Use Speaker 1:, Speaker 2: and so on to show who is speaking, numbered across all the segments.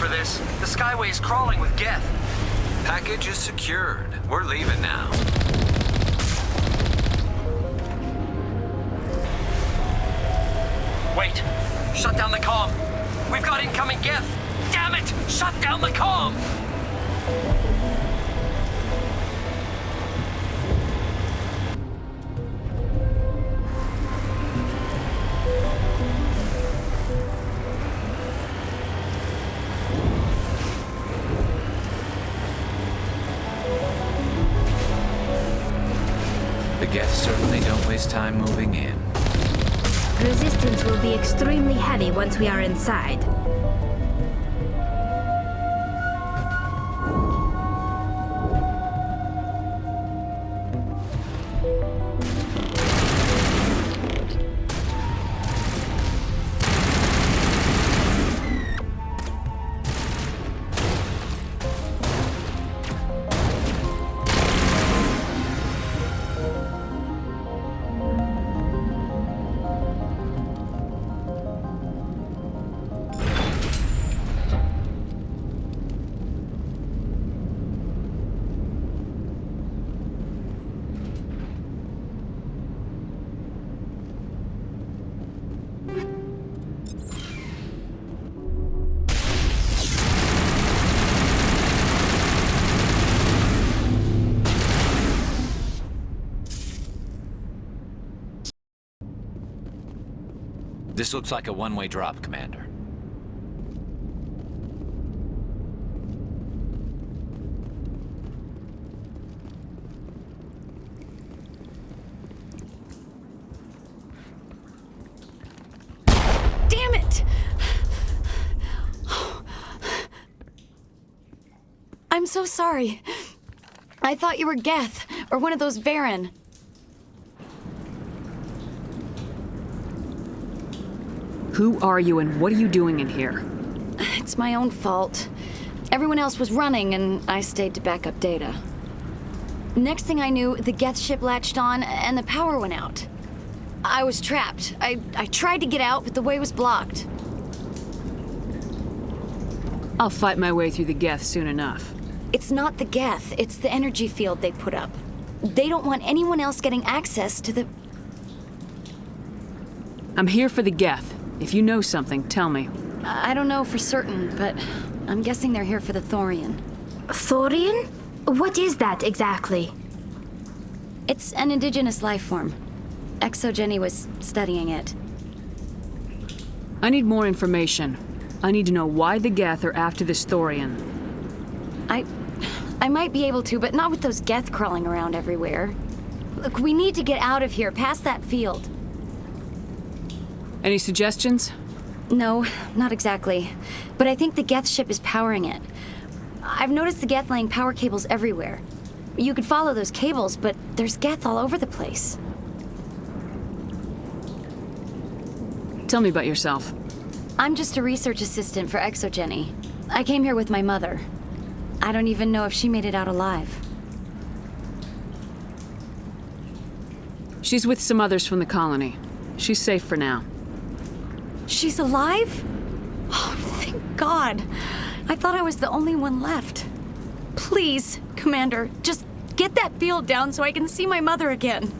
Speaker 1: for this. The Skyway is crawling with Geth.
Speaker 2: Package is secured. We're leaving now.
Speaker 1: Wait. Shut down the comm. We've got incoming Geth. Damn it! Shut down the comm!
Speaker 2: The Geth certainly don't waste time moving in.
Speaker 3: Resistance will be extremely heavy once we are inside.
Speaker 2: This looks like a one-way drop, Commander.
Speaker 4: Damn it! I'm so sorry. I thought you were Geth, or one of those Varen.
Speaker 5: Who are you and what are you doing in here?
Speaker 4: It's my own fault. Everyone else was running, and I stayed to back up data. Next thing I knew, the Geth ship latched on, and the power went out. I was trapped. I tried to get out, but the way was blocked.
Speaker 5: I'll fight my way through the Geth soon enough.
Speaker 4: It's not the Geth, it's the energy field they put up. They don't want anyone else getting access to the...
Speaker 5: I'm here for the Geth. If you know something, tell me.
Speaker 4: I don't know for certain, but I'm guessing they're here for the Thorian.
Speaker 3: Thorian? What is that exactly?
Speaker 4: It's an indigenous life form. ExoGeni was studying it.
Speaker 5: I need more information. I need to know why the Geth are after this Thorian.
Speaker 4: I might be able to, but not with those Geth crawling around everywhere. Look, we need to get out of here, past that field.
Speaker 5: Any suggestions?
Speaker 4: No, not exactly. But I think the Geth ship is powering it. I've noticed the Geth laying power cables everywhere. You could follow those cables, but there's Geth all over the place.
Speaker 5: Tell me about yourself.
Speaker 4: I'm just a research assistant for ExoGeni. I came here with my mother. I don't even know if she made it out alive.
Speaker 5: She's with some others from the colony. She's safe for now.
Speaker 4: She's alive? Oh, thank God. I thought I was the only one left. Please, Commander, just get that field down so I can see my mother again.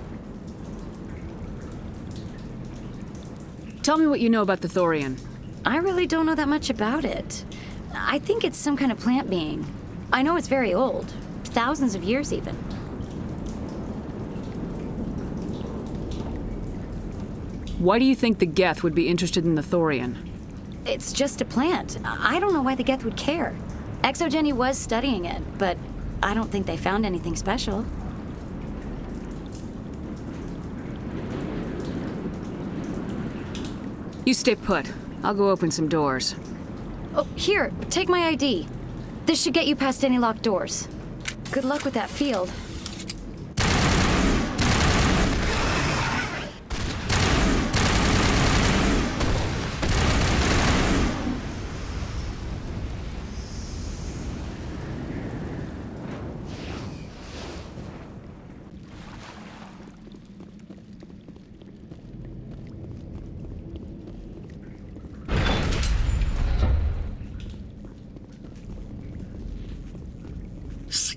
Speaker 5: Tell me what you know about the Thorian.
Speaker 4: I really don't know that much about it. I think it's some kind of plant being. I know it's very old. Thousands of years, even.
Speaker 5: Why do you think the Geth would be interested in the Thorian?
Speaker 4: It's just a plant. I don't know why the Geth would care. ExoGeni was studying it, but I don't think they found anything special.
Speaker 5: You stay put. I'll go open some doors.
Speaker 4: Oh, here, take my ID. This should get you past any locked doors. Good luck with that field.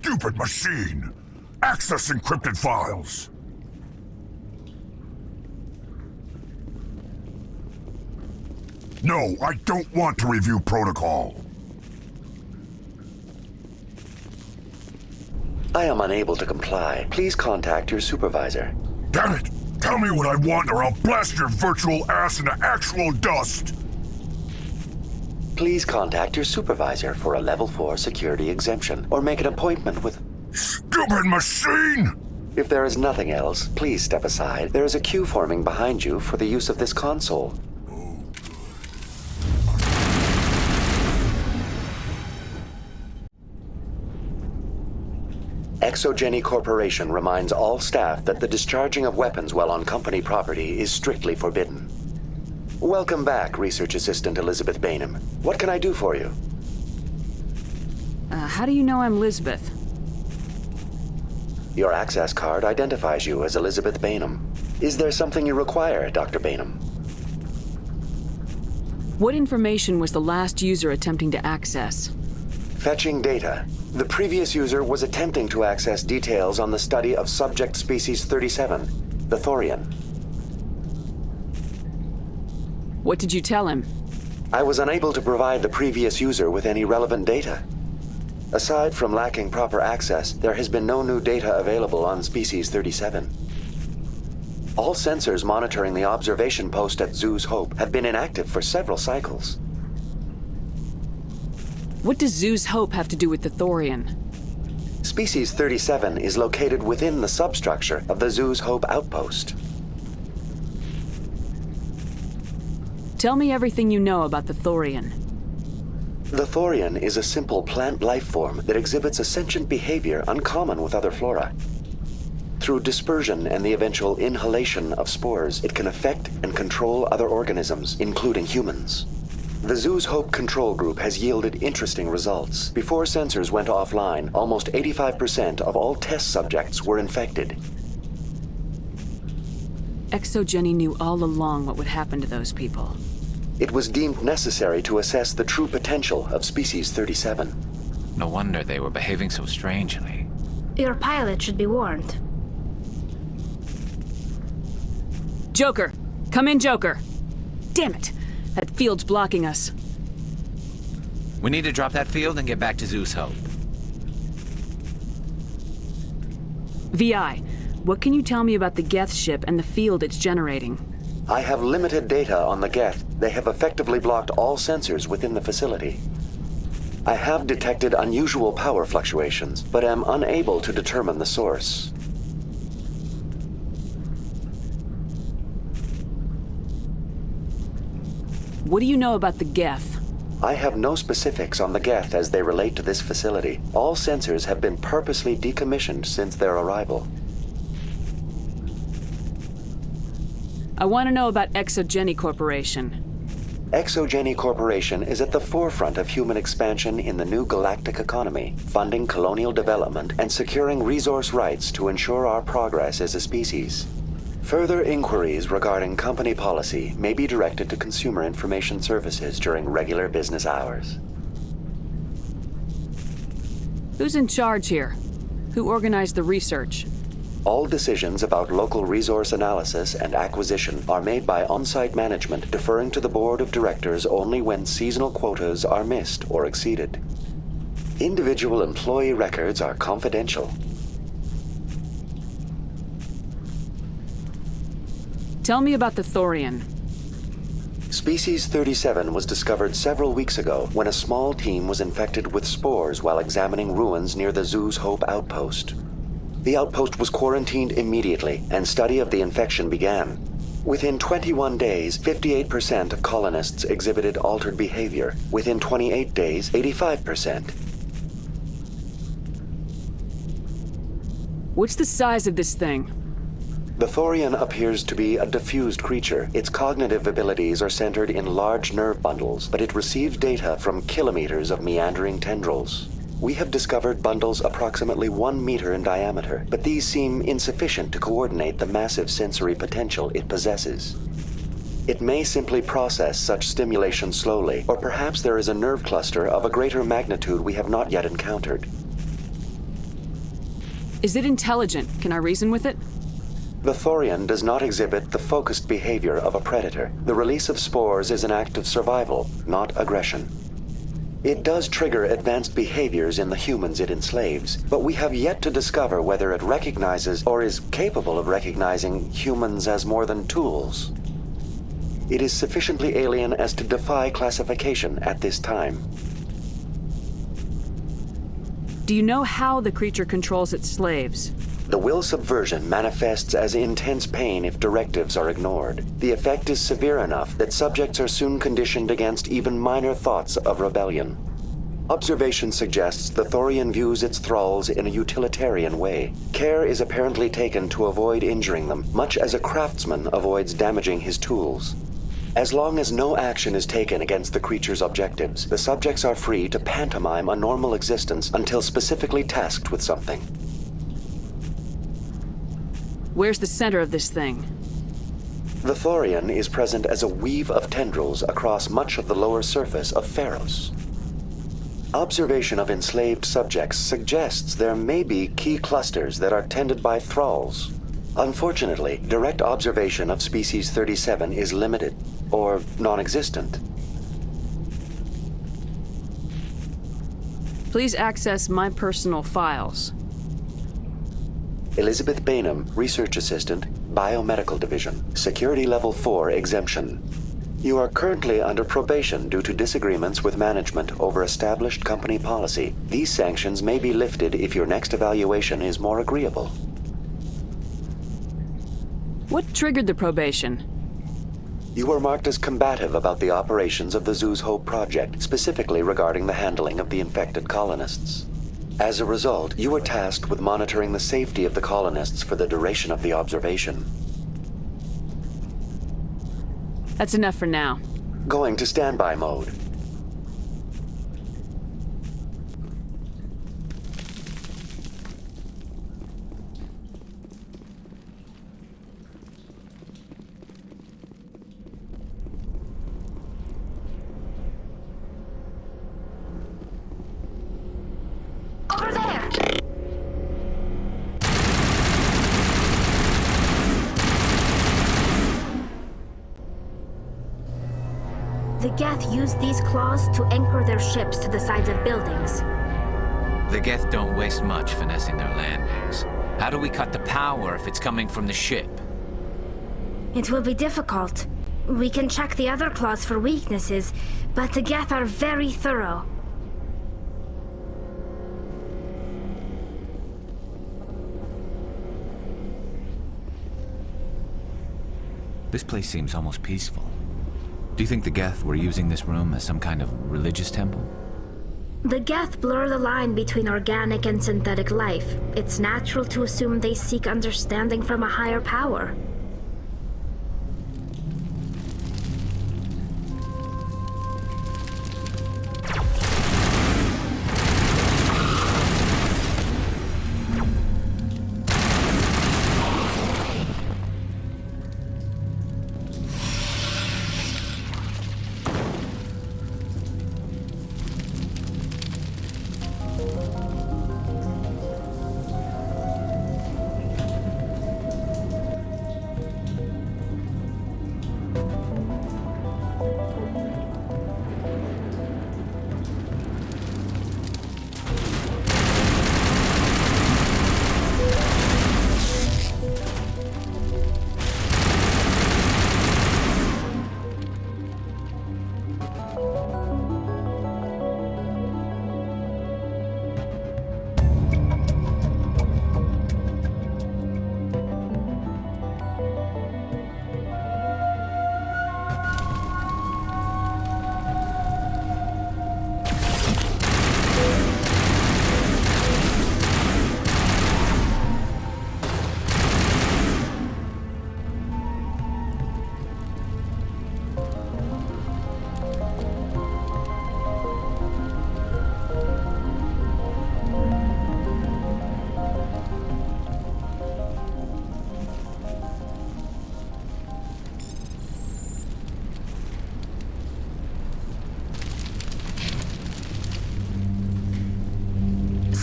Speaker 6: stupid machine! Access encrypted files! No, I don't want to review protocol.
Speaker 7: I am unable to comply. Please contact your supervisor.
Speaker 6: Damn it! Tell me what I want or I'll blast your virtual ass into actual dust!
Speaker 7: Please contact your supervisor for a Level 4 security exemption, or make an appointment with...
Speaker 6: Stupid machine!
Speaker 7: If there is nothing else, please step aside. There is a queue forming behind you for the use of this console. ExoGeni Corporation reminds all staff that the discharging of weapons while on company property is strictly forbidden. Welcome back, Research Assistant Elizabeth Bayham. What can I do for you?
Speaker 5: How do you know I'm Lizbeth?
Speaker 7: Your access card identifies you as Elizabeth Bayham. Is there something you require, Dr. Bayham?
Speaker 5: What information was the last user attempting to access?
Speaker 7: Fetching data. The previous user was attempting to access details on the study of subject species 37, the Thorian.
Speaker 5: What did you tell him?
Speaker 7: I was unable to provide the previous user with any relevant data. Aside from lacking proper access, there has been no new data available on species 37. All sensors monitoring the observation post at Zoo's Hope have been inactive for several cycles.
Speaker 5: What does Zoo's Hope have to do with the Thorian?
Speaker 7: Species 37 is located within the substructure of the Zoo's Hope outpost.
Speaker 5: Tell me everything you know about the Thorian.
Speaker 7: The Thorian is a simple plant life form that exhibits a sentient behavior uncommon with other flora. Through dispersion and the eventual inhalation of spores, it can affect and control other organisms, including humans. The Zoo's Hope control group has yielded interesting results. Before sensors went offline, almost 85% of all test subjects were infected.
Speaker 5: ExoGeni knew all along what would happen to those people.
Speaker 7: It was deemed necessary to assess the true potential of species 37.
Speaker 2: No wonder they were behaving so strangely.
Speaker 3: Your pilot should be warned.
Speaker 5: Joker! Come in, Joker! Damn it! That field's blocking us.
Speaker 2: We need to drop that field and get back to Zeus Hope.
Speaker 5: VI, what can you tell me about the Geth ship and the field it's generating?
Speaker 7: I have limited data on the Geth. They have effectively blocked all sensors within the facility. I have detected unusual power fluctuations, but am unable to determine the source.
Speaker 5: What do you know about the Geth?
Speaker 7: I have no specifics on the Geth as they relate to this facility. All sensors have been purposely decommissioned since their arrival.
Speaker 5: I want to know about ExoGeni Corporation.
Speaker 7: ExoGeni Corporation is at the forefront of human expansion in the new galactic economy, funding colonial development and securing resource rights to ensure our progress as a species. Further inquiries regarding company policy may be directed to Consumer Information Services during regular business hours.
Speaker 5: Who's in charge here? Who organized the research?
Speaker 7: All decisions about local resource analysis and acquisition are made by on-site management, deferring to the board of directors only when seasonal quotas are missed or exceeded. Individual employee records are confidential.
Speaker 5: Tell me about the Thorian.
Speaker 7: Species 37 was discovered several weeks ago when a small team was infected with spores while examining ruins near the Zoo's Hope outpost. The outpost was quarantined immediately, and study of the infection began. Within 21 days, 58% of colonists exhibited altered behavior. Within 28 days, 85%.
Speaker 5: What's the size of this thing?
Speaker 7: The Thorian appears to be a diffused creature. Its cognitive abilities are centered in large nerve bundles, but it receives data from kilometers of meandering tendrils. We have discovered bundles approximately 1 meter in diameter, but these seem insufficient to coordinate the massive sensory potential it possesses. It may simply process such stimulation slowly, or perhaps there is a nerve cluster of a greater magnitude we have not yet encountered.
Speaker 5: Is it intelligent? Can I reason with it?
Speaker 7: The Thorian does not exhibit the focused behavior of a predator. The release of spores is an act of survival, not aggression. It does trigger advanced behaviors in the humans it enslaves, but we have yet to discover whether it recognizes or is capable of recognizing humans as more than tools. It is sufficiently alien as to defy classification at this time.
Speaker 5: Do you know how the creature controls its slaves?
Speaker 7: The will subversion manifests as intense pain if directives are ignored. The effect is severe enough that subjects are soon conditioned against even minor thoughts of rebellion. Observation suggests the Thorian views its thralls in a utilitarian way. Care is apparently taken to avoid injuring them, much as a craftsman avoids damaging his tools. As long as no action is taken against the creature's objectives, the subjects are free to pantomime a normal existence until specifically tasked with something.
Speaker 5: Where's the center of this thing?
Speaker 7: The Thorian is present as a weave of tendrils across much of the lower surface of Feros. Observation of enslaved subjects suggests there may be key clusters that are tended by thralls. Unfortunately, direct observation of species 37 is limited, or non-existent.
Speaker 5: Please access my personal files.
Speaker 7: Lizbeth Bayham, Research Assistant, Biomedical Division, Security Level 4 exemption. You are currently under probation due to disagreements with management over established company policy. These sanctions may be lifted if your next evaluation is more agreeable.
Speaker 5: What triggered the probation?
Speaker 7: You were marked as combative about the operations of the Zoo's Hope project, specifically regarding the handling of the infected colonists. As a result, you were tasked with monitoring the safety of the colonists for the duration of the observation.
Speaker 5: That's enough for now.
Speaker 7: Going to standby mode.
Speaker 3: Over there! The Geth use these claws to anchor their ships to the sides of buildings.
Speaker 2: The Geth don't waste much finessing their landings. How do we cut the power if it's coming from the ship?
Speaker 3: It will be difficult. We can check the other claws for weaknesses, but the Geth are very thorough.
Speaker 2: This place seems almost peaceful. Do you think the Geth were using this room as some kind of religious temple?
Speaker 3: The Geth blur the line between organic and synthetic life. It's natural to assume they seek understanding from a higher power.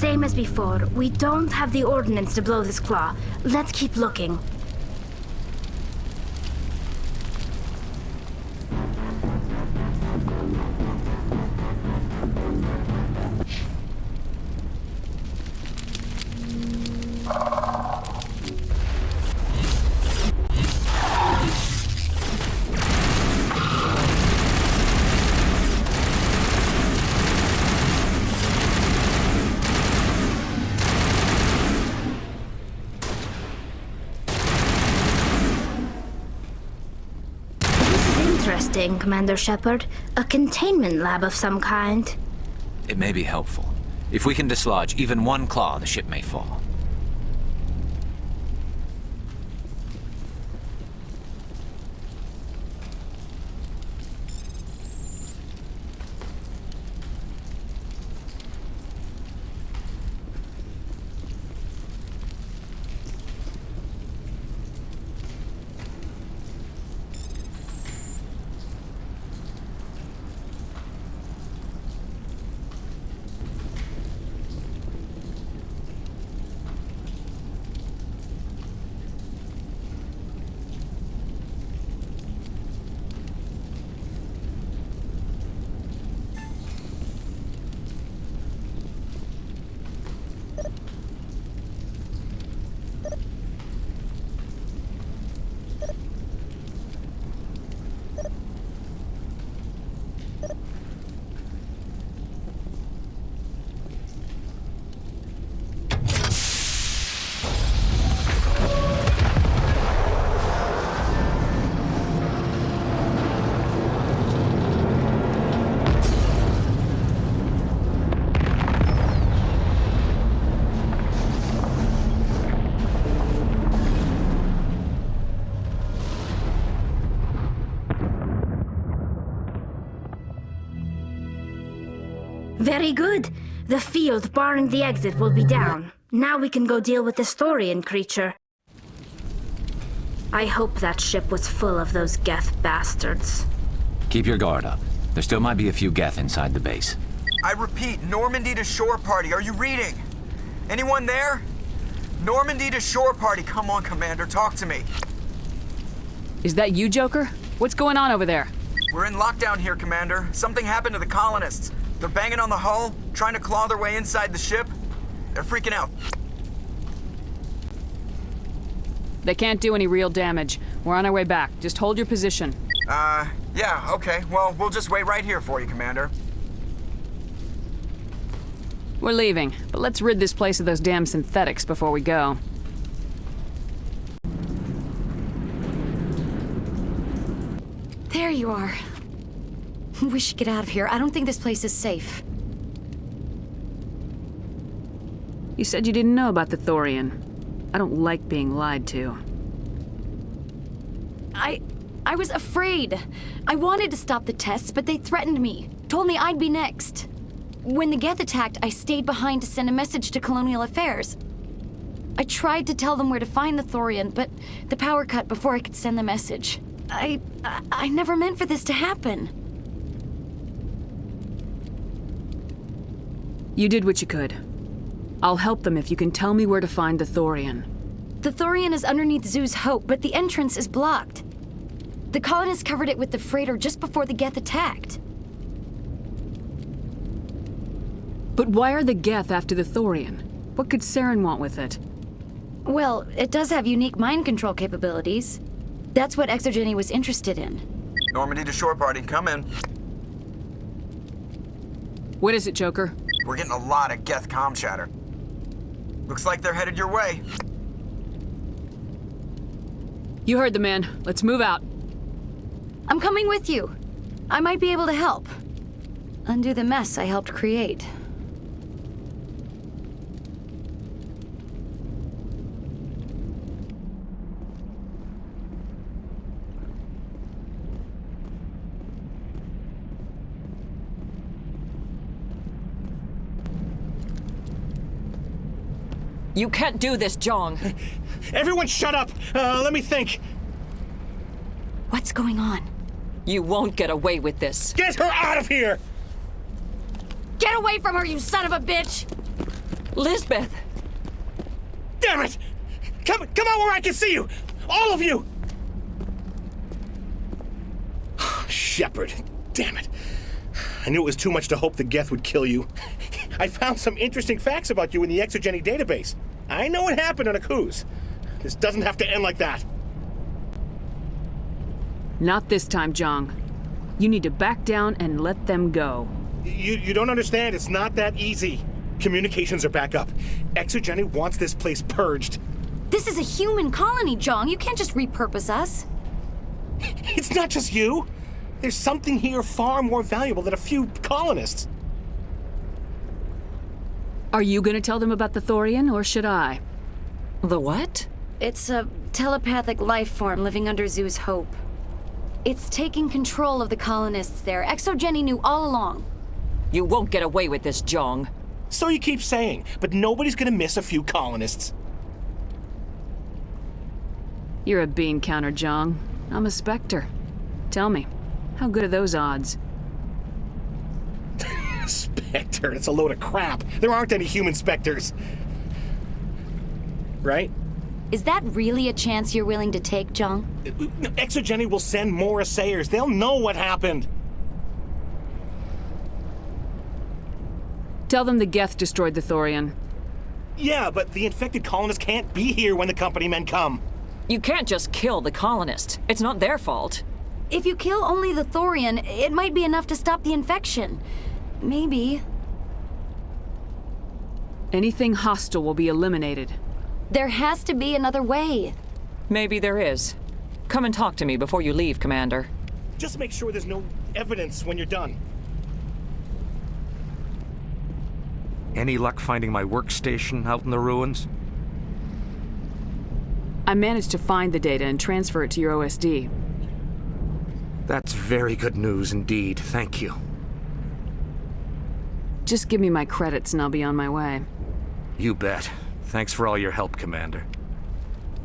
Speaker 3: Same as before. We don't have the ordnance to blow this claw. Let's keep looking. Interesting, Commander Shepard. A containment lab of some kind.
Speaker 2: It may be helpful. If we can dislodge even one claw, the ship may fall.
Speaker 3: Very good. The field barring the exit will be down. Now we can go deal with this Thorian creature. I hope that ship was full of those Geth bastards.
Speaker 2: Keep your guard up. There still might be a few Geth inside the base.
Speaker 8: I repeat, Normandy to shore party. Are you reading? Anyone there? Normandy to shore party. Come on, Commander, talk to me.
Speaker 5: Is that you, Joker? What's going on over there?
Speaker 8: We're in lockdown here, Commander. Something happened to the colonists. They're banging on the hull, trying to claw their way inside the ship. They're freaking out.
Speaker 5: They can't do any real damage. We're on our way back. Just hold your position.
Speaker 8: Yeah, okay. Well, we'll just wait right here for you, Commander.
Speaker 5: We're leaving, but let's rid this place of those damn synthetics before we go.
Speaker 4: There you are. We should get out of here. I don't think this place is safe.
Speaker 5: You said you didn't know about the Thorian. I don't like being lied to.
Speaker 4: I was afraid. I wanted to stop the tests, but they threatened me. Told me I'd be next. When the Geth attacked, I stayed behind to send a message to Colonial Affairs. I tried to tell them where to find the Thorian, but the power cut before I could send the message. I never meant for this to happen.
Speaker 5: You did what you could. I'll help them if you can tell me where to find the Thorian.
Speaker 4: The Thorian is underneath Zoo's Hope, but the entrance is blocked. The colonists covered it with the freighter just before the Geth attacked.
Speaker 5: But why are the Geth after the Thorian? What could Saren want with it?
Speaker 4: Well, it does have unique mind control capabilities. That's what ExoGeni was interested in.
Speaker 8: Normandy to shore party, come in.
Speaker 5: What is it, Joker?
Speaker 8: We're getting a lot of Geth comm chatter. Looks like they're headed your way.
Speaker 5: You heard the man. Let's move out.
Speaker 4: I'm coming with you. I might be able to help. Undo the mess I helped create.
Speaker 9: You can't do this, Jong.
Speaker 10: Everyone shut up! Let me think.
Speaker 4: What's going on?
Speaker 9: You won't get away with this.
Speaker 10: Get her out of here!
Speaker 4: Get away from her, you son of a bitch!
Speaker 9: Lizbeth!
Speaker 10: Damn it! Come out where I can see you! All of you! Shepard, damn it. I knew it was too much to hope the Geth would kill you. I found some interesting facts about you in the ExoGeni database. I know what happened on Akuz. This doesn't have to end like that.
Speaker 5: Not this time, Zhang. You need to back down and let them go.
Speaker 10: You don't understand. It's not that easy. Communications are back up. ExoGeni wants this place purged.
Speaker 4: This is a human colony, Zhang. You can't just repurpose us.
Speaker 10: It's not just you. There's something here far more valuable than a few colonists.
Speaker 5: Are you gonna tell them about the Thorian, or should I?
Speaker 9: The what?
Speaker 4: It's a telepathic life form living under Zoo's hope. It's taking control of the colonists there. ExoGeni knew all along.
Speaker 9: You won't get away with this, Zhang.
Speaker 10: So you keep saying, but nobody's gonna miss a few colonists.
Speaker 5: You're a bean counter, Zhang. I'm a Spectre. Tell me, how good are those odds?
Speaker 10: Spectre, it's a load of crap. There aren't any human Spectres. Right?
Speaker 4: Is that really a chance you're willing to take, Zhang?
Speaker 10: ExoGeni will send more assayers. They'll know what happened.
Speaker 5: Tell them the Geth destroyed the Thorian.
Speaker 10: Yeah, but the infected colonists can't be here when the company men come.
Speaker 9: You can't just kill the colonists. It's not their fault.
Speaker 4: If you kill only the Thorian, it might be enough to stop the infection. Maybe.
Speaker 5: Anything hostile will be eliminated.
Speaker 4: There has to be another way.
Speaker 9: Maybe there is. Come and talk to me before you leave, Commander.
Speaker 10: Just make sure there's no evidence when you're done.
Speaker 11: Any luck finding my workstation out in the ruins?
Speaker 5: I managed to find the data and transfer it to your OSD.
Speaker 11: That's very good news indeed, thank you.
Speaker 5: Just give me my credits and I'll be on my way.
Speaker 11: You bet. Thanks for all your help, Commander.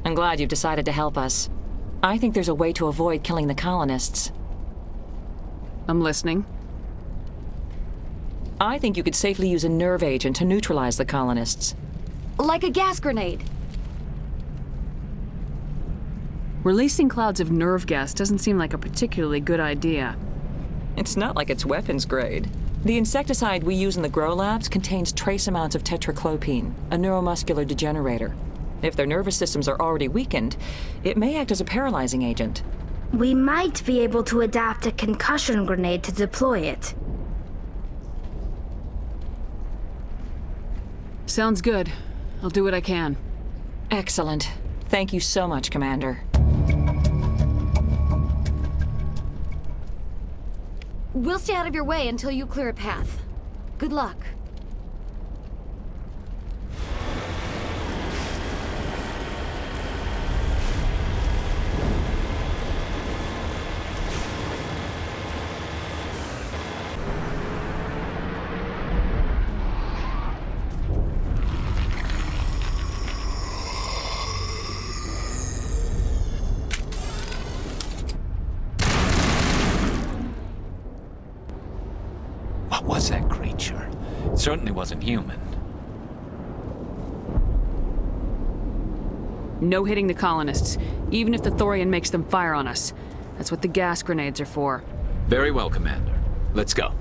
Speaker 9: I'm glad you've decided to help us. I think there's a way to avoid killing the colonists.
Speaker 5: I'm listening.
Speaker 9: I think you could safely use a nerve agent to neutralize the colonists.
Speaker 4: Like a gas grenade.
Speaker 5: Releasing clouds of nerve gas doesn't seem like a particularly good idea.
Speaker 9: It's not like it's weapons grade. The insecticide we use in the grow labs contains trace amounts of tetraclopine, a neuromuscular degenerator. If their nervous systems are already weakened, it may act as a paralyzing agent.
Speaker 3: We might be able to adapt a concussion grenade to deploy it.
Speaker 5: Sounds good. I'll do what I can.
Speaker 9: Excellent. Thank you so much, Commander.
Speaker 4: We'll stay out of your way until you clear a path. Good luck.
Speaker 2: What was that creature? It certainly wasn't human.
Speaker 5: No hitting the colonists, even if the Thorian makes them fire on us. That's what the gas grenades are for.
Speaker 2: Very well, Commander. Let's go.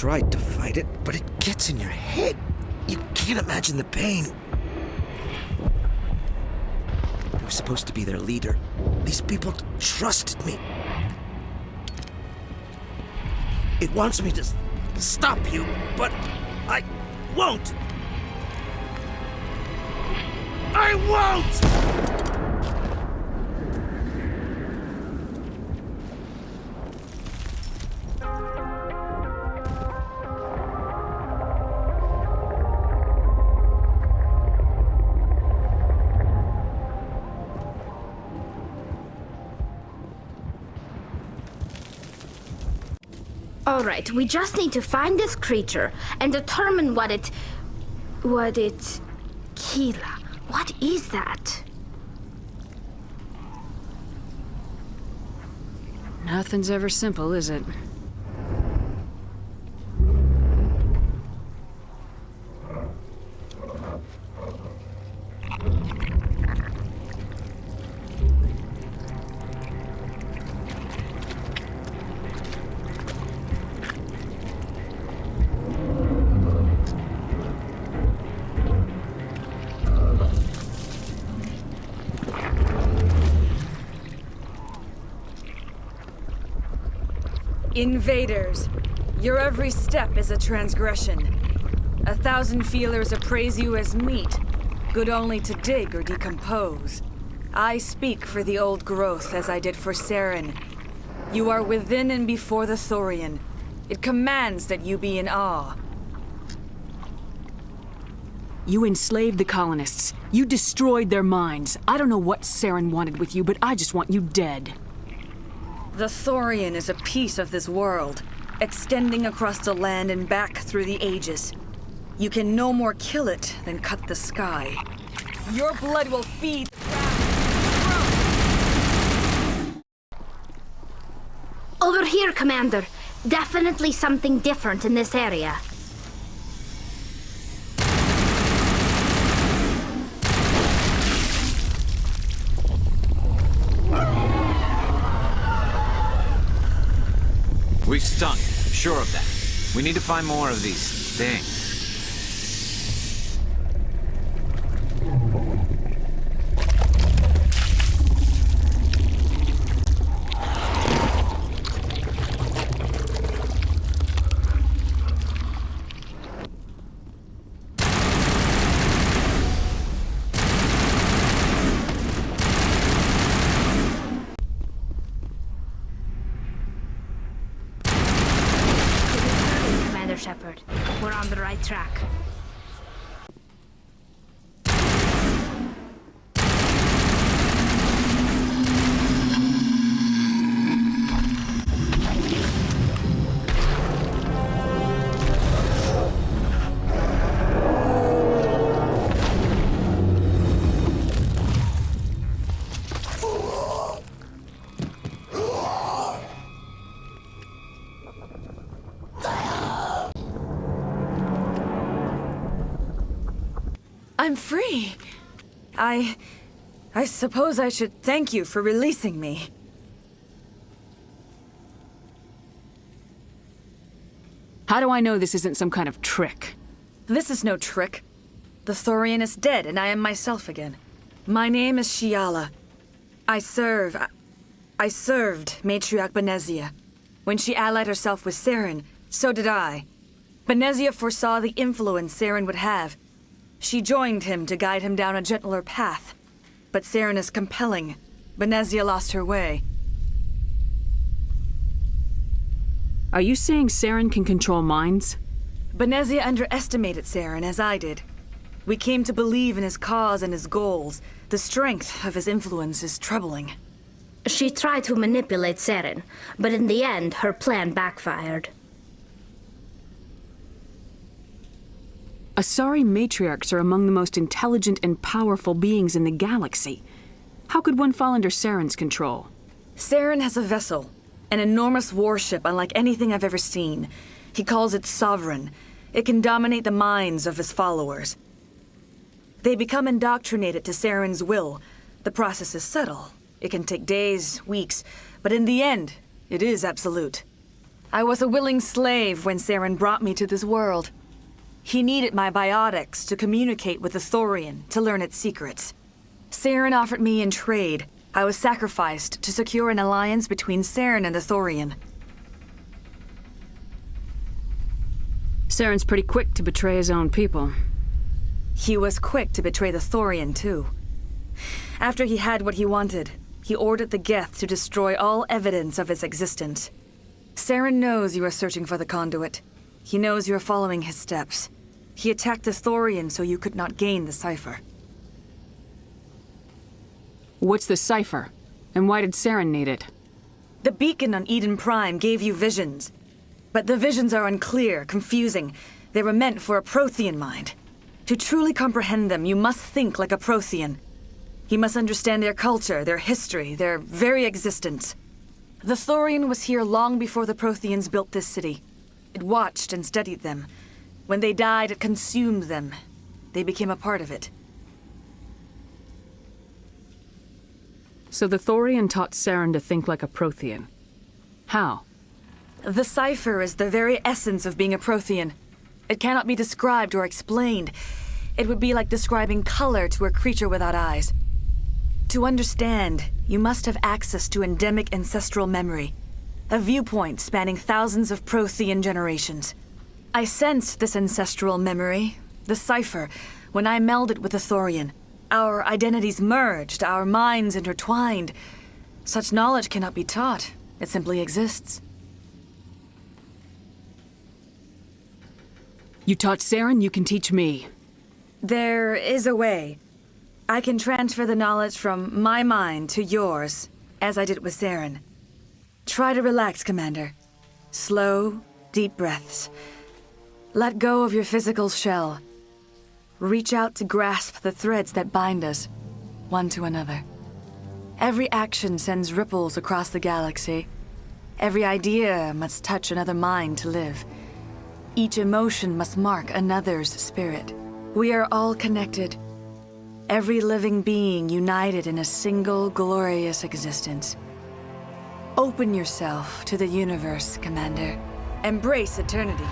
Speaker 12: tried to fight it, but it gets in your head. You can't imagine the pain. I was supposed to be their leader. These people trusted me. It wants me to stop you, but I won't! I won't!
Speaker 3: Alright, we just need to find this creature and determine what it... Kila. What is that?
Speaker 5: Nothing's ever simple, is it?
Speaker 13: Invaders, your every step is a transgression. 1,000 feelers appraise you as meat, good only to dig or decompose. I speak for the old growth as I did for Saren. You are within and before the Thorian. It commands that you be in awe.
Speaker 5: You enslaved the colonists. You destroyed their minds. I don't know what Saren wanted with you, but I just want you dead.
Speaker 13: The Thorian is a piece of this world, extending across the land and back through the ages. You can no more kill it than cut the sky. Your blood will feed the ground.
Speaker 3: Over here, Commander. Definitely something different in this area.
Speaker 2: We've stung, I'm sure of that. We need to find more of these things.
Speaker 3: Shepard. We're on the right track.
Speaker 13: I'm free. I suppose I should thank you for releasing me.
Speaker 5: How do I know this isn't some kind of trick?
Speaker 13: This is no trick. The Thorian is dead, and I am myself again. My name is Shiala. I served Matriarch Benezia. When she allied herself with Saren, so did I. Benezia foresaw the influence Saren would have. She joined him to guide him down a gentler path. But Saren is compelling. Benezia lost her way.
Speaker 5: Are you saying Saren can control minds?
Speaker 13: Benezia underestimated Saren, as I did. We came to believe in his cause and his goals. The strength of his influence is troubling.
Speaker 3: She tried to manipulate Saren, but in the end, her plan backfired.
Speaker 5: Asari matriarchs are among the most intelligent and powerful beings in the galaxy. How could one fall under Saren's control?
Speaker 13: Saren has a vessel, an enormous warship unlike anything I've ever seen. He calls it Sovereign. It can dominate the minds of his followers. They become indoctrinated to Saren's will. The process is subtle. It can take days, weeks, but in the end, it is absolute. I was a willing slave when Saren brought me to this world. He needed my biotics to communicate with the Thorian to learn its secrets. Saren offered me in trade. I was sacrificed to secure an alliance between Saren and the Thorian.
Speaker 5: Saren's pretty quick to betray his own people.
Speaker 13: He was quick to betray the Thorian, too. After he had what he wanted, he ordered the Geth to destroy all evidence of its existence. Saren knows you are searching for the conduit. He knows you are following his steps. He attacked the Thorian so you could not gain the cipher.
Speaker 5: What's the cipher? And why did Saren need it?
Speaker 13: The beacon on Eden Prime gave you visions. But the visions are unclear, confusing. They were meant for a Prothean mind. To truly comprehend them, you must think like a Prothean. You must understand their culture, their history, their very existence. The Thorian was here long before the Protheans built this city. It watched and studied them. When they died, it consumed them. They became a part of it.
Speaker 5: So the Thorian taught Saren to think like a Prothean. How?
Speaker 13: The cipher is the very essence of being a Prothean. It cannot be described or explained. It would be like describing color to a creature without eyes. To understand, you must have access to endemic ancestral memory, a viewpoint spanning thousands of Prothean generations. I sensed this ancestral memory, the cipher, when I melded with the Thorian. Our identities merged, our minds intertwined. Such knowledge cannot be taught. It simply exists.
Speaker 5: You taught Saren, you can teach me.
Speaker 13: There is a way. I can transfer the knowledge from my mind to yours, as I did with Saren. Try to relax, Commander. Slow, deep breaths. Let go of your physical shell. Reach out to grasp the threads that bind us, one to another. Every action sends ripples across the galaxy. Every idea must touch another mind to live. Each emotion must mark another's spirit. We are all connected. Every living being united in a single glorious existence. Open yourself to the universe, Commander. Embrace eternity.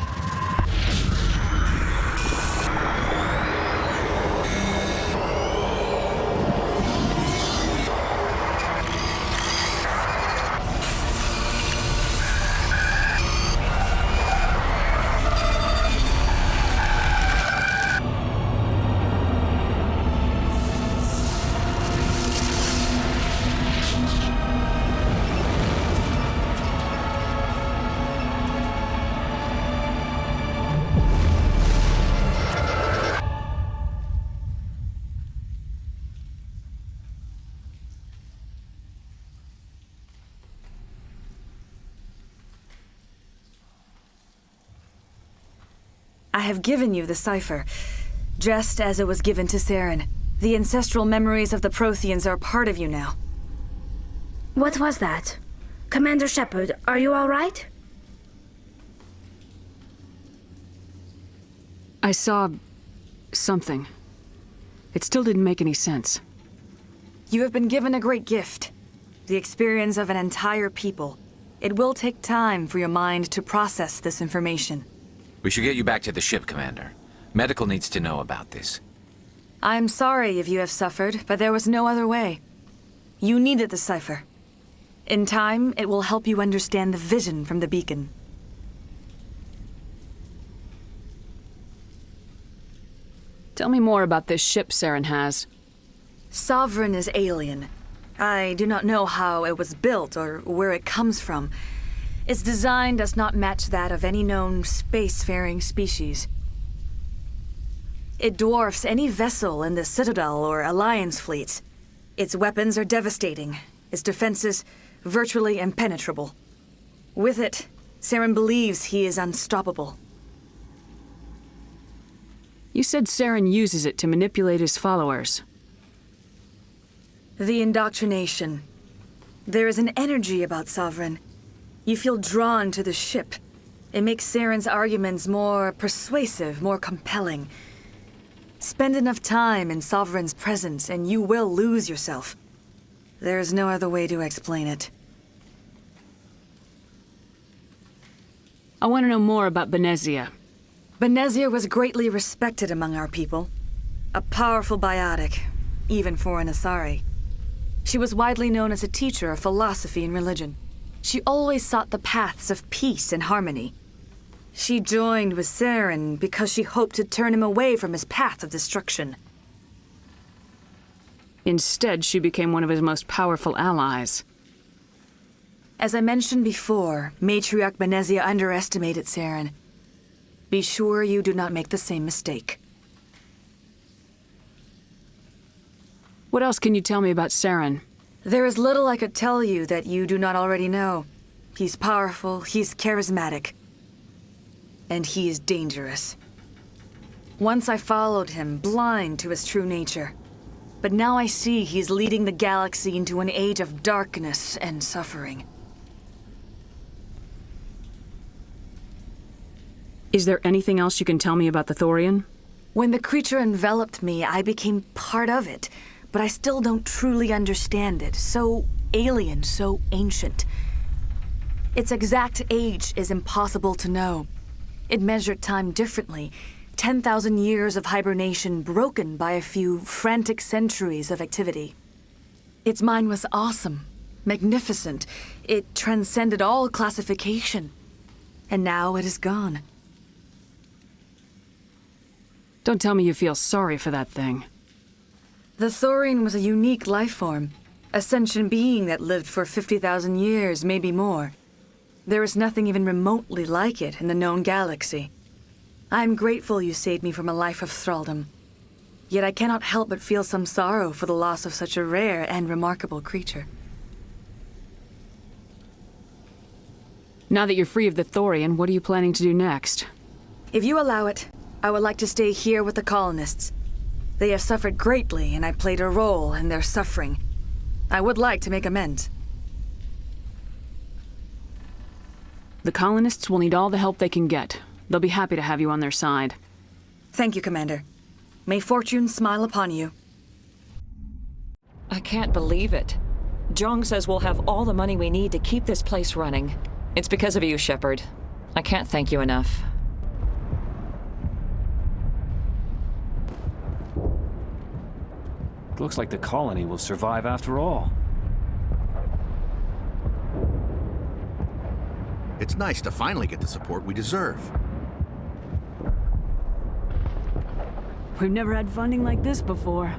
Speaker 13: I have given you the cipher, just as it was given to Saren. The ancestral memories of the Protheans are part of you now.
Speaker 3: What was that? Commander Shepard, are you all right?
Speaker 5: I saw something. It still didn't make any sense.
Speaker 13: You have been given a great gift, the experience of an entire people. It will take time for your mind to process this information.
Speaker 2: We should get you back to the ship, Commander. Medical needs to know about this.
Speaker 13: I'm sorry if you have suffered, but there was no other way. You needed the cipher. In time, it will help you understand the vision from the beacon.
Speaker 5: Tell me more about this ship Saren has.
Speaker 13: Sovereign is alien. I do not know how it was built or where it comes from. Its design does not match that of any known spacefaring species. It dwarfs any vessel in the Citadel or Alliance fleets. Its weapons are devastating, its defenses virtually impenetrable. With it, Saren believes he is unstoppable.
Speaker 5: You said Saren uses it to manipulate his followers.
Speaker 13: The indoctrination. There is an energy about Sovereign. You feel drawn to the ship. It makes Saren's arguments more persuasive, more compelling. Spend enough time in Sovereign's presence and you will lose yourself. There is no other way to explain it.
Speaker 5: I want to know more about Benezia.
Speaker 13: Benezia was greatly respected among our people. A powerful biotic, even for an Asari. She was widely known as a teacher of philosophy and religion. She always sought the paths of peace and harmony. She joined with Saren because she hoped to turn him away from his path of destruction.
Speaker 5: Instead, she became one of his most powerful allies.
Speaker 13: As I mentioned before, Matriarch Benezia underestimated Saren. Be sure you do not make the same mistake.
Speaker 5: What else can you tell me about Saren?
Speaker 13: There is little I could tell you that you do not already know. He's powerful, he's charismatic, and he is dangerous. Once I followed him, blind to his true nature. But now I see he's leading the galaxy into an age of darkness and suffering.
Speaker 5: Is there anything else you can tell me about the Thorian?
Speaker 13: When the creature enveloped me, I became part of it, but I still don't truly understand it. So alien, so ancient. Its exact age is impossible to know. It measured time differently. 10,000 years of hibernation broken by a few frantic centuries of activity. Its mind was awesome, magnificent. It transcended all classification. And now it is gone.
Speaker 5: Don't tell me you feel sorry for that thing.
Speaker 13: The Thorian was a unique life form, a sentient being that lived for 50,000 years, maybe more. There is nothing even remotely like it in the known galaxy. I am grateful you saved me from a life of thraldom. Yet I cannot help but feel some sorrow for the loss of such a rare and remarkable creature.
Speaker 5: Now that you're free of the Thorian, what are you planning to do next?
Speaker 13: If you allow it, I would like to stay here with the colonists. They have suffered greatly, and I played a role in their suffering. I would like to make amends.
Speaker 5: The colonists will need all the help they can get. They'll be happy to have you on their side.
Speaker 13: Thank you, Commander. May fortune smile upon you.
Speaker 9: I can't believe it. Jong says we'll have all the money we need to keep this place running. It's because of you, Shepard. I can't thank you enough.
Speaker 14: Looks like the colony will survive after all.
Speaker 15: It's nice to finally get the support we deserve.
Speaker 5: We've never had funding like this before.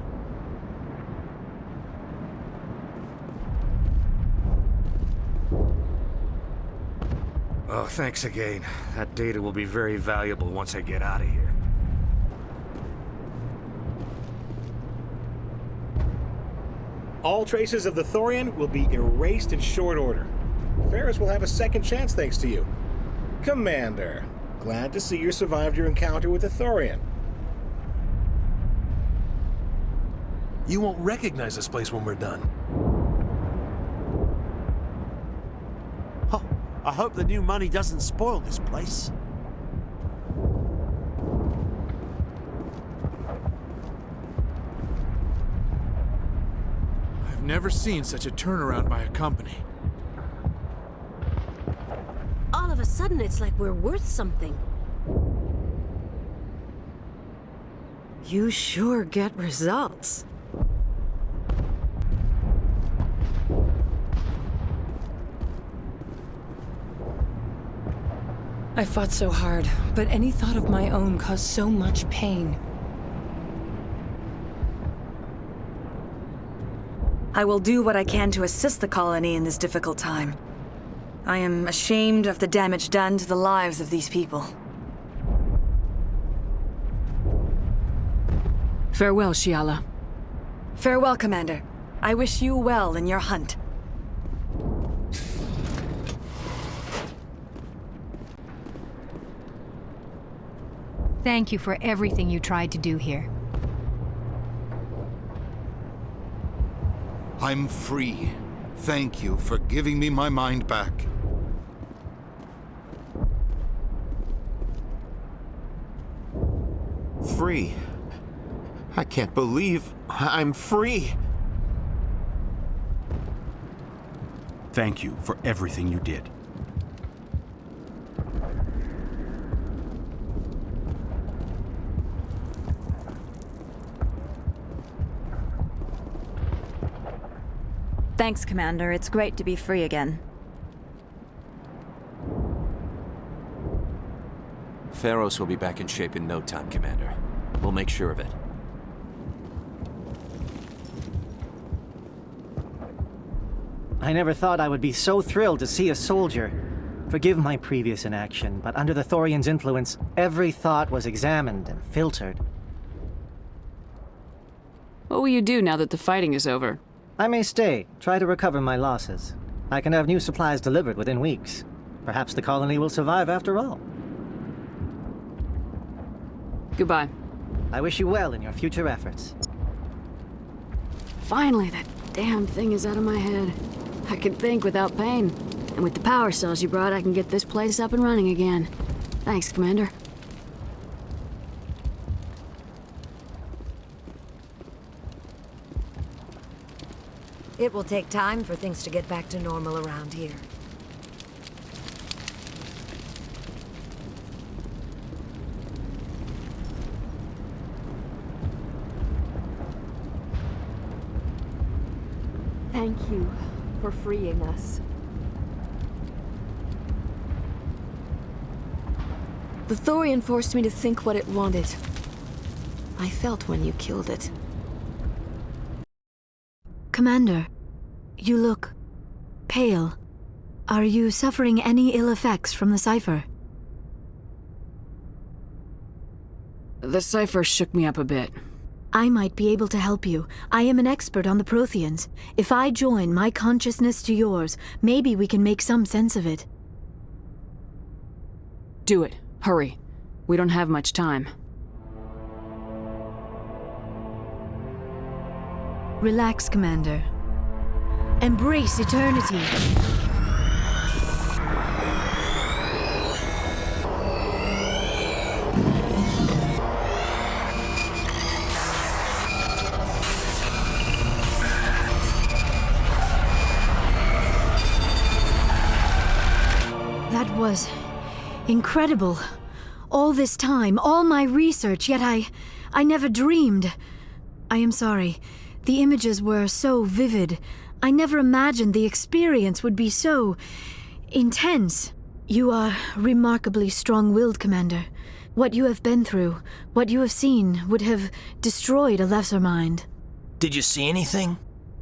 Speaker 11: Oh, thanks again. That data will be very valuable once I get out of here.
Speaker 10: All traces of the Thorian will be erased in short order. Feros will have a second chance thanks to you. Commander, glad to see you survived your encounter with the Thorian.
Speaker 16: You won't recognize this place when we're done.
Speaker 12: Oh, I hope the new money doesn't spoil this place.
Speaker 16: I've never seen such a turnaround by a company.
Speaker 17: All of a sudden, it's like we're worth something. You sure get results.
Speaker 18: I fought so hard, but any thought of my own caused so much pain.
Speaker 13: I will do what I can to assist the colony in this difficult time. I am ashamed of the damage done to the lives of these people.
Speaker 5: Farewell, Shiala.
Speaker 13: Farewell, Commander. I wish you well in your hunt.
Speaker 19: Thank you for everything you tried to do here.
Speaker 6: I'm free. Thank you for giving me my mind back.
Speaker 12: Free? I can't believe I'm free.
Speaker 20: Thank you for everything you did. Thanks, Commander. It's great to be free again.
Speaker 21: Feros will be back in shape in no time, Commander. We'll make sure of it.
Speaker 22: I never thought I would be so thrilled to see a soldier. Forgive my previous inaction, but under the Thorian's influence, every thought was examined and filtered.
Speaker 5: What will you do now that the fighting is over?
Speaker 22: I may stay, try to recover my losses. I can have new supplies delivered within weeks. Perhaps the colony will survive after all.
Speaker 5: Goodbye.
Speaker 22: I wish you well in your future efforts.
Speaker 5: Finally, that damn thing is out of my head. I can think without pain. And with the power cells you brought, I can get this place up and running again. Thanks, Commander.
Speaker 23: It will take time for things to get back to normal around here.
Speaker 24: Thank you for freeing us.
Speaker 17: The Thorian forced me to think what it wanted. I felt when you killed it.
Speaker 25: Commander, you look pale. Are you suffering any ill effects from the cipher?
Speaker 5: The cipher shook me up a bit.
Speaker 25: I might be able to help you. I am an expert on the Protheans. If I join my consciousness to yours, maybe we can make some sense of it.
Speaker 5: Do it. Hurry. We don't have much time.
Speaker 25: Relax, Commander. Embrace eternity. That was incredible. All this time, all my research, yet I never dreamed. I am sorry. The images were so vivid. I never imagined the experience would be so intense. You are remarkably strong-willed, Commander. What you have been through, what you have seen, would have destroyed a lesser mind.
Speaker 12: Did you see anything?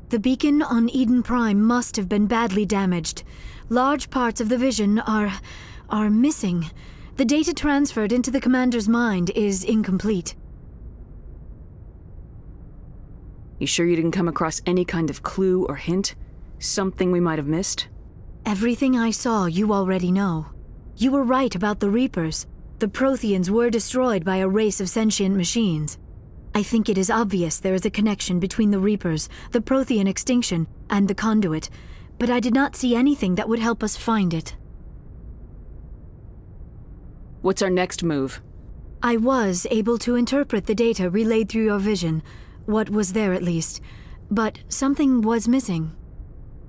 Speaker 25: The beacon on Eden Prime must have been badly damaged. Large parts of the vision are missing. The data transferred into the Commander's mind is incomplete.
Speaker 5: You sure you didn't come across any kind of clue or hint? Something we might have missed?
Speaker 25: Everything I saw you already know. You were right about the Reapers. The Protheans were destroyed by a race of sentient machines. I think it is obvious there is a connection between the Reapers, the Prothean extinction, and the Conduit, but I did not see anything that would help us find it.
Speaker 5: What's our next move?
Speaker 25: I was able to interpret the data relayed through your vision. What was there, at least. But something was missing.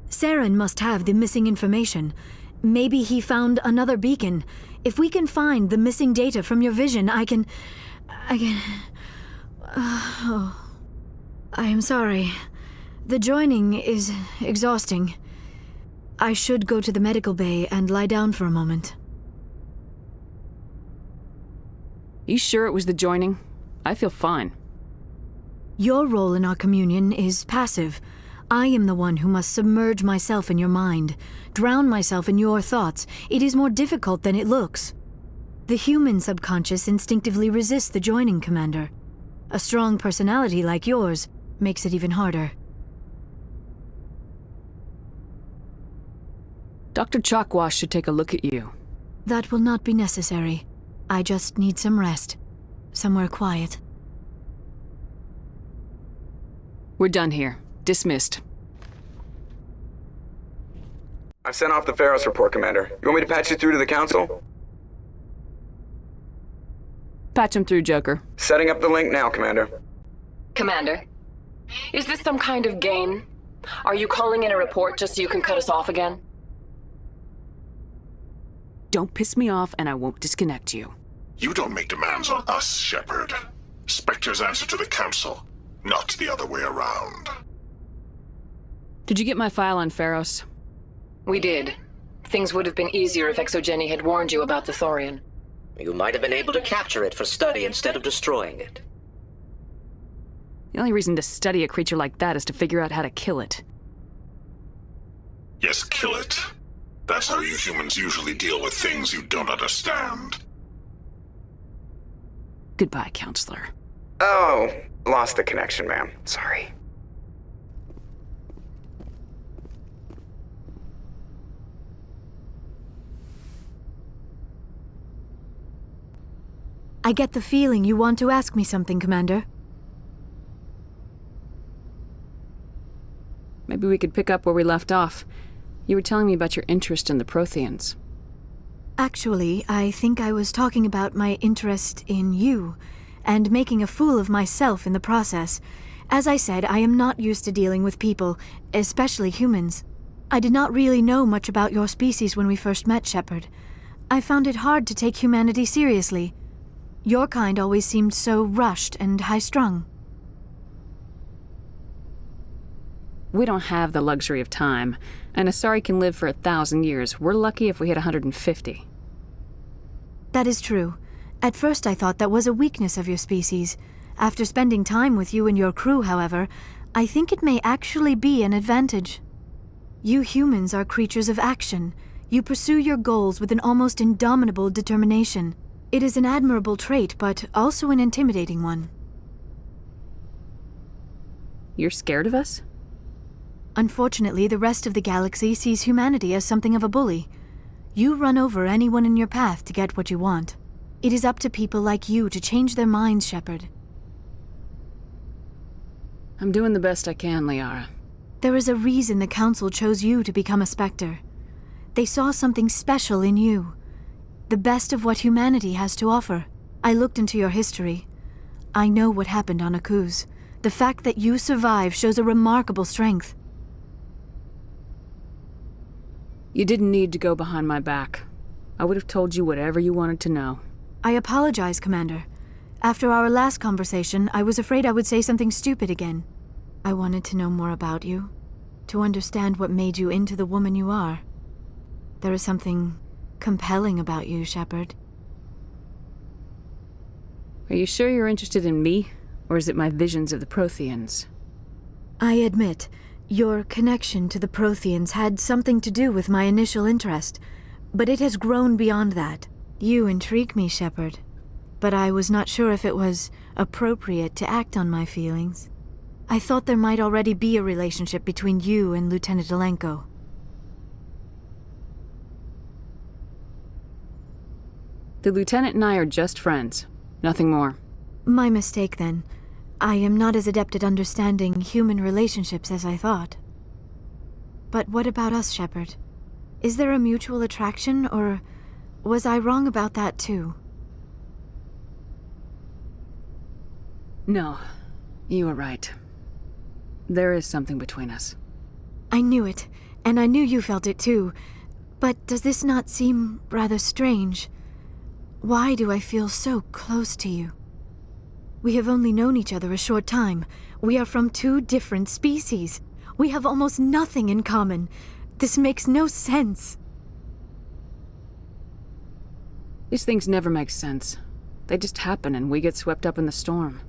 Speaker 25: Saren must have the missing information. Maybe he found another beacon. If we can find the missing data from your vision, I can... I am sorry. The joining is exhausting. I should go to the medical bay and lie down for a moment.
Speaker 5: You sure it was the joining? I feel fine.
Speaker 25: Your role in our communion is passive. I am the one who must submerge myself in your mind, drown myself in your thoughts. It is more difficult than it looks. The human subconscious instinctively resists the joining, Commander. A strong personality like yours makes it even harder.
Speaker 5: Dr. Chalkwash should take a look at you.
Speaker 25: That will not be necessary. I just need some rest. Somewhere quiet.
Speaker 5: We're done here. Dismissed.
Speaker 8: I've sent off the Feros report, Commander. You want me to patch you through to the Council?
Speaker 5: Patch him through, Joker.
Speaker 8: Setting up the link now, Commander.
Speaker 26: Commander, is this some kind of game? Are you calling in a report just so you can cut us off again?
Speaker 5: Don't piss me off and I won't disconnect you.
Speaker 6: You don't make demands on us, Shepard. Spectres answer to the Council, not the other way around.
Speaker 5: Did you get my file on Feros?
Speaker 26: We did. Things would have been easier if ExoGeni had warned you about the Thorian.
Speaker 1: You might have been able to capture it for study instead of destroying it.
Speaker 5: The only reason to study a creature like that is to figure out how to kill it.
Speaker 6: Yes, kill it. That's how you humans usually deal with things you don't understand.
Speaker 5: Goodbye, Counselor.
Speaker 8: Oh, lost the connection, ma'am. Sorry.
Speaker 25: I get the feeling you want to ask me something, Commander.
Speaker 5: Maybe we could pick up where we left off. You were telling me about your interest in the Protheans.
Speaker 25: Actually, I think I was talking about my interest in you, and making a fool of myself in the process. As I said, I am not used to dealing with people, especially humans. I did not really know much about your species when we first met, Shepard. I found it hard to take humanity seriously. Your kind always seemed so rushed and high-strung.
Speaker 5: We don't have the luxury of time, and Asari can live for 1,000 years. We're lucky if we hit 150.
Speaker 25: That is true. At first I thought that was a weakness of your species. After spending time with you and your crew, however, I think it may actually be an advantage. You humans are creatures of action. You pursue your goals with an almost indomitable determination. It is an admirable trait, but also an intimidating one.
Speaker 5: You're scared of us?
Speaker 25: Unfortunately, the rest of the galaxy sees humanity as something of a bully. You run over anyone in your path to get what you want. It is up to people like you to change their minds, Shepard.
Speaker 5: I'm doing the best I can, Liara.
Speaker 25: There is a reason the Council chose you to become a Spectre. They saw something special in you. The best of what humanity has to offer. I looked into your history. I know what happened on Akuz. The fact that you survived shows a remarkable strength.
Speaker 5: You didn't need to go behind my back. I would have told you whatever you wanted to know.
Speaker 25: I apologize, Commander. After our last conversation, I was afraid I would say something stupid again. I wanted to know more about you, to understand what made you into the woman you are. There is something compelling about you, Shepard.
Speaker 5: Are you sure you're interested in me, or is it my visions of the Protheans?
Speaker 25: I admit, your connection to the Protheans had something to do with my initial interest, but it has grown beyond that. You intrigue me, Shepard, but I was not sure if it was appropriate to act on my feelings. I thought there might already be a relationship between you and Lieutenant Alenko.
Speaker 5: The Lieutenant and I are just friends, nothing more.
Speaker 25: My mistake, then. I am not as adept at understanding human relationships as I thought. But what about us, Shepard? Is there a mutual attraction, or was I wrong about that too?
Speaker 5: No, you were right. There is something between us.
Speaker 25: I knew it, and I knew you felt it too. But does this not seem rather strange? Why do I feel so close to you? We have only known each other a short time. We are from two different species. We have almost nothing in common. This makes no sense.
Speaker 5: These things never make sense. They just happen and we get swept up in the storm.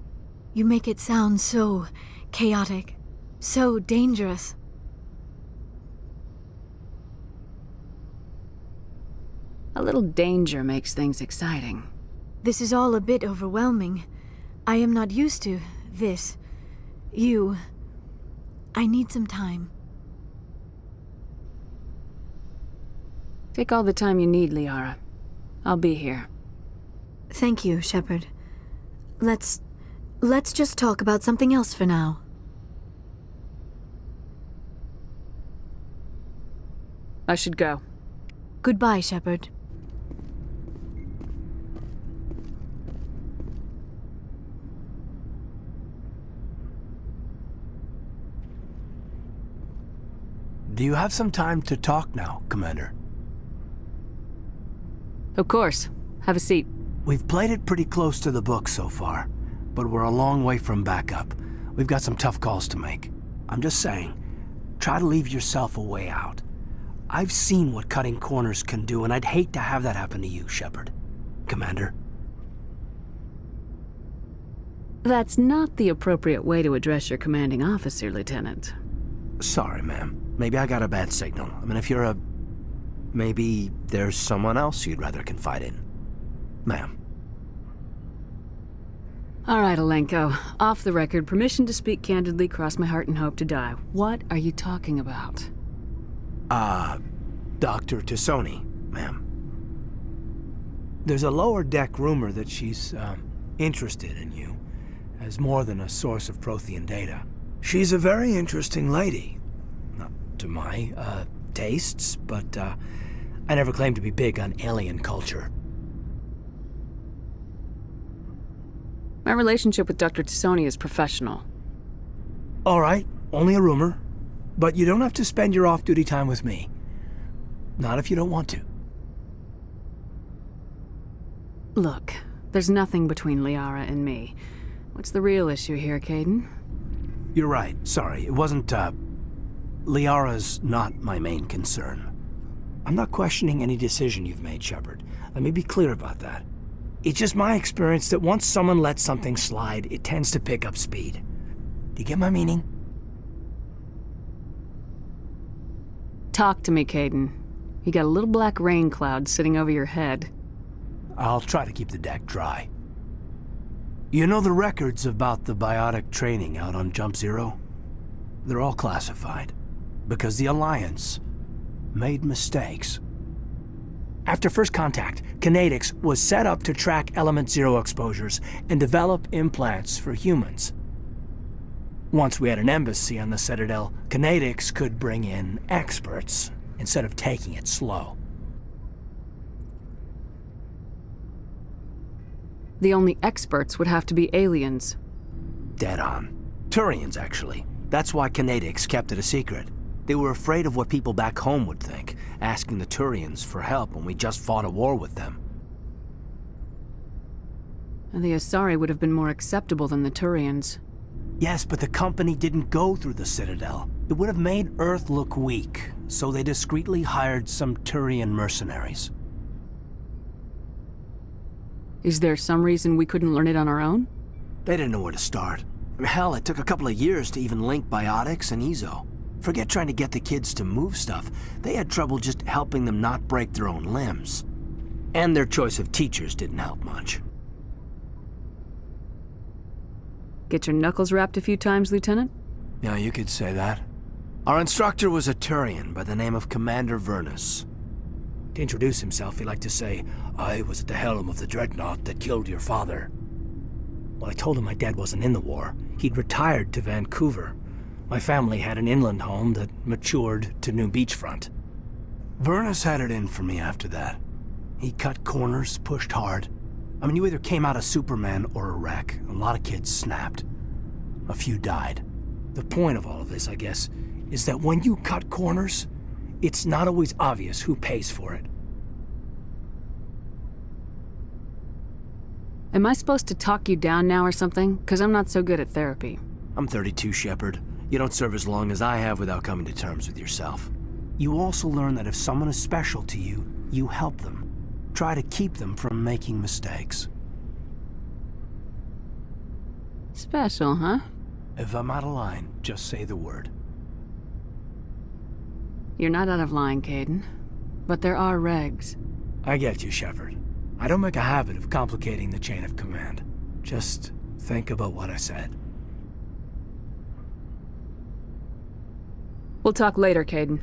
Speaker 25: You make it sound so chaotic, so dangerous.
Speaker 5: A little danger makes things exciting.
Speaker 25: This is all a bit overwhelming. I am not used to this. You. I need some time.
Speaker 5: Take all the time you need, Liara. I'll be here.
Speaker 25: Thank you, Shepard. Let's just talk about something else for now.
Speaker 5: I should go.
Speaker 25: Goodbye, Shepard.
Speaker 2: Do you have some time to talk now, Commander?
Speaker 5: Of course. Have a seat.
Speaker 2: We've played it pretty close to the book so far, but we're a long way from backup. We've got some tough calls to make. I'm just saying, try to leave yourself a way out. I've seen what cutting corners can do, and I'd hate to have that happen to you, Shepard. Commander.
Speaker 5: That's not the appropriate way to address your commanding officer, Lieutenant.
Speaker 2: Sorry, ma'am. Maybe I got a bad signal. I mean, if you're a... Maybe there's someone else you'd rather confide in. Ma'am.
Speaker 5: All right, Alenko. Off the record, permission to speak candidly, cross my heart and hope to die. What are you talking about?
Speaker 2: Dr. Tassoni, ma'am. There's a lower deck rumor that she's, interested in you as more than a source of Prothean data. She's a very interesting lady. Not to my, tastes, but, I never claimed to be big on alien culture.
Speaker 5: My relationship with Dr. Tassoni is professional.
Speaker 2: All right, only a rumor. But you don't have to spend your off-duty time with me. Not if you don't want to.
Speaker 5: Look, there's nothing between Liara and me. What's the real issue here, Kaidan?
Speaker 2: You're right. Sorry, it wasn't, Liara's not my main concern. I'm not questioning any decision you've made, Shepard. Let me be clear about that. It's just my experience that once someone lets something slide, it tends to pick up speed. Do you get my meaning?
Speaker 5: Talk to me, Kaidan. You got a little black rain cloud sitting over your head.
Speaker 2: I'll try to keep the deck dry. You know the records about the biotic training out on Jump Zero? They're all classified, because the Alliance made mistakes. After first contact, Kinetics was set up to track Element Zero exposures and develop implants for humans. Once we had an embassy on the Citadel, Kinetics could bring in experts instead of taking it slow.
Speaker 5: The only experts would have to be aliens.
Speaker 2: Dead on. Thorians, actually. That's why Kinetics kept it a secret. They were afraid of what people back home would think, asking the Thorians for help when we just fought a war with them.
Speaker 5: And the Asari would have been more acceptable than the Thorians.
Speaker 2: Yes, but the company didn't go through the Citadel. It would have made Earth look weak, so they discreetly hired some Thorian mercenaries.
Speaker 5: Is there some reason we couldn't learn it on our own?
Speaker 2: They didn't know where to start. Hell, it took a couple of years to even link biotics and Ezo. Forget trying to get the kids to move stuff. They had trouble just helping them not break their own limbs. And their choice of teachers didn't help much.
Speaker 5: Get your knuckles rapped a few times, Lieutenant?
Speaker 2: Yeah, you could say that. Our instructor was a Thorian by the name of Commander Vernus. To introduce himself, he liked to say, "I was at the helm of the dreadnought that killed your father." Well, I told him my dad wasn't in the war. He'd retired to Vancouver. My family had an inland home that matured to new beachfront. Vernus had it in for me after that. He cut corners, pushed hard. I mean, you either came out a Superman or a wreck. A lot of kids snapped. A few died. The point of all of this, I guess, is that when you cut corners, it's not always obvious who pays for it.
Speaker 5: Am I supposed to talk you down now or something? Because I'm not so good at therapy.
Speaker 2: I'm 32, Shepard. You don't serve as long as I have without coming to terms with yourself. You also learn that if someone is special to you, you help them. Try to keep them from making mistakes.
Speaker 5: Special, huh?
Speaker 2: If I'm out of line, just say the word.
Speaker 5: You're not out of line, Kaidan. But there are regs.
Speaker 2: I get you, Shepard. I don't make a habit of complicating the chain of command. Just think about what I said.
Speaker 5: We'll talk later, Kaidan.